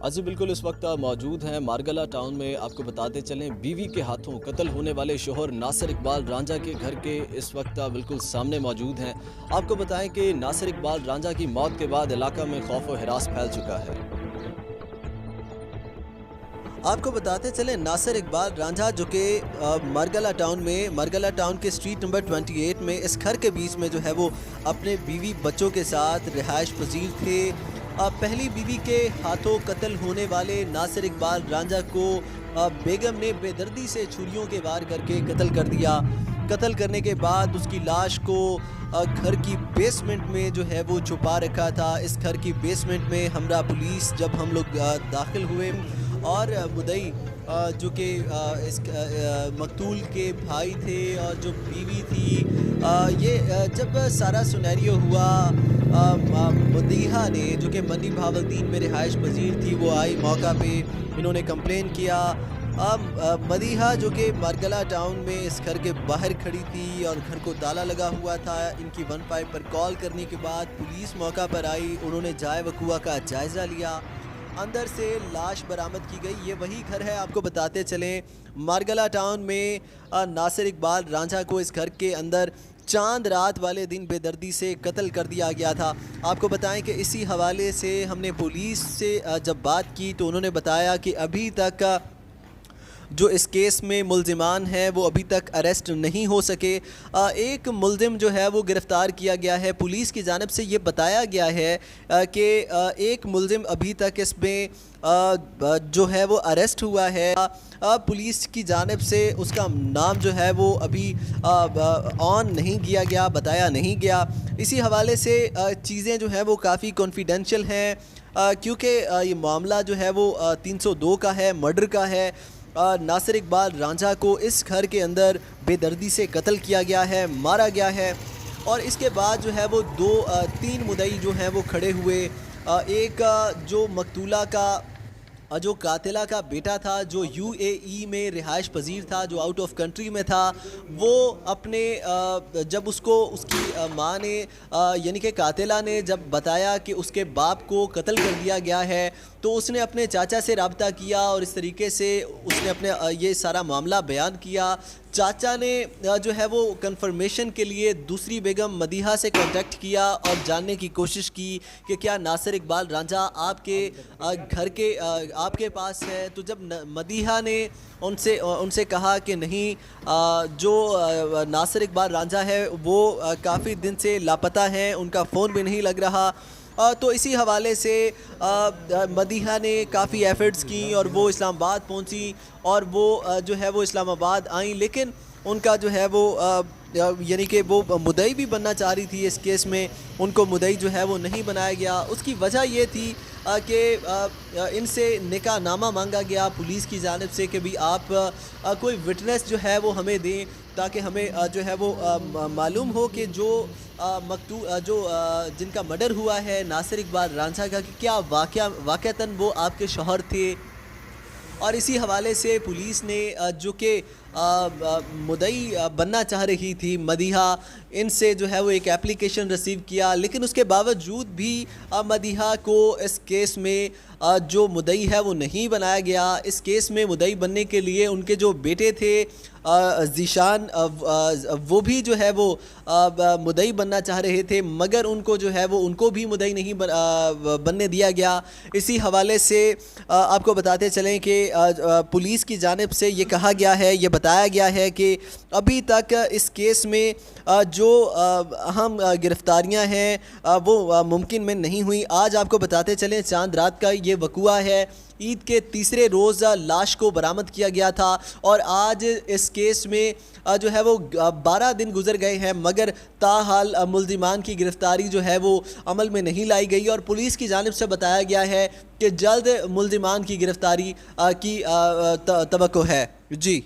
जी बिल्कुल, इस वक्त मौजूद हैं मारगला टाउन में। आपको बताते चलें, बीवी के हाथों कत्ल होने वाले शोहर नासिर इकबाल रांझा के घर के इस वक्त बिल्कुल सामने मौजूद हैं। आपको बताएं कि नासिर इकबाल रांझा की मौत के बाद इलाका में खौफ व हिरास फैल चुका है। आपको बताते चलें, नासिर इकबाल रांझा जो कि मरगला टाउन के स्ट्रीट नंबर 28 में इस घर के बीच में जो है वो अपने बीवी बच्चों के साथ रिहाइश पजीर थे। पहली बीवी के हाथों कत्ल होने वाले नासिर इकबाल रांझा को बेगम ने बेदर्दी से छुरियों के वार करके कत्ल कर दिया। कत्ल करने के बाद उसकी लाश को घर की बेसमेंट में जो है वो छुपा रखा था। इस घर की बेसमेंट में हमरा पुलिस जब हम लोग दाखिल हुए और मुदई जो कि इस मकतूल के भाई थे और जो बीवी थी, ये जब सारा सिनेरियो हुआ, मदीहा ने जो कि मनी भावलदीन में रिहाइश पजीर थी वो आई मौका पे, इन्होंने कंप्लेन किया। मदीहा जो कि मारगला टाउन में इस घर के बाहर खड़ी थी और घर को ताला लगा हुआ था। इनकी 15 पर कॉल करने के बाद पुलिस मौका पर आई, उन्होंने जाए वकुआ का जायज़ा लिया। अंदर से लाश बरामद की गई। ये वही घर है, आपको बताते चलें, मारगला टाउन में नासिर इकबाल रांझा को इस घर के अंदर चांद रात वाले दिन बेदर्दी से कत्ल कर दिया गया था। आपको बताएं कि इसी हवाले से हमने पुलिस से जब बात की तो उन्होंने बताया कि अभी तक जो इस केस में मुल्ज़िमान हैं वो अभी तक अरेस्ट नहीं हो सके। एक मुल्ज़िम जो है वो गिरफ़्तार किया गया है। पुलिस की जानिब से ये बताया गया है कि एक मुल्ज़िम अभी तक इसमें जो है वो अरेस्ट हुआ है। पुलिस की जानिब से उसका नाम जो है वो अभी ऑन नहीं किया गया, बताया नहीं गया। इसी हवाले से चीज़ें जो हैं वो काफ़ी कॉन्फिडेंशियल हैं, क्योंकि ये मामला जो है वो 302 का है, मर्डर का है। नासिर इकबाल रांझा को इस घर के अंदर बेदर्दी से कत्ल किया गया है, मारा गया है। और इसके बाद जो है वो 3 मुदई जो हैं वो खड़े हुए। एक जो मकतूला का जो कातिला का बेटा था, जो यूएई में रिहाइश पजीर था, जो आउट ऑफ कंट्री में था, वो अपने जब उसको उसकी माँ ने यानी कि कातिला ने जब बताया कि उसके बाप को कत्ल कर दिया गया है, तो उसने अपने चाचा से रब्ता किया और इस तरीके से उसने अपने ये सारा मामला बयान किया। चाचा ने जो है वो कंफर्मेशन के लिए दूसरी बेगम मदीहा से कांटेक्ट किया और जानने की कोशिश की कि क्या नासिर इकबाल रांझा आपके घर के आपके पास है। तो जब मदीहा ने उनसे कहा कि नहीं, जो नासिर इकबाल रांझा है वो काफ़ी दिन से लापता हैं, उनका फ़ोन भी नहीं लग रहा। तो इसी हवाले से मदीहा ने काफ़ी एफ़र्ट्स की और वो इस्लामाबाद पहुंची और वो जो है वो इस्लामाबाद आई, लेकिन उनका जो है वो यानी कि वो मुदई भी बनना चाह रही थी इस केस में, उनको मुदई जो है वो नहीं बनाया गया। उसकी वजह ये थी कि इनसे निकाह नामा मांगा गया पुलिस की जानिब से कि भी आप कोई विटनेस जो है वो हमें दें, ताकि हमें जो है वो मालूम हो कि जो जिनका मर्डर हुआ है नासिर इकबाल रांझा का, कि क्या वाक़तन वो आपके शौहर थे। और इसी हवाले से पुलिस ने जो कि मुदई बनना चाह रही थी मदीहा, इनसे जो है वो एक एप्लीकेशन रिसीव किया, लेकिन उसके बावजूद भी मदीहा को इस केस में जो मुदई है वो नहीं बनाया गया। इस केस में मुदई बनने के लिए उनके जो बेटे थे ज़ीशान, वो भी जो है वो मुदई बनना चाह रहे थे, मगर उनको जो है वो उनको भी मुदई नहीं बनने दिया गया। इसी हवाले से आपको बताते चलें कि पुलिस की जानिब से ये कहा गया है, ये बताया गया है कि अभी तक इस केस में जो अहम गिरफ्तारियां हैं वो मुमकिन में नहीं हुई। आज आपको बताते चलें, चांद रात का ये वक़ुआ है। ईद के तीसरे रोज़ लाश को बरामद किया गया था और आज इस केस में जो है वो 12 दिन गुजर गए हैं, मगर ताहाल मुल्ज़िमान की गिरफ़्तारी जो है वो अमल में नहीं लाई गई। और पुलिस की जानिब से बताया गया है कि जल्द मुल्ज़िमान की गिरफ़्तारी की तवक्को है। जी।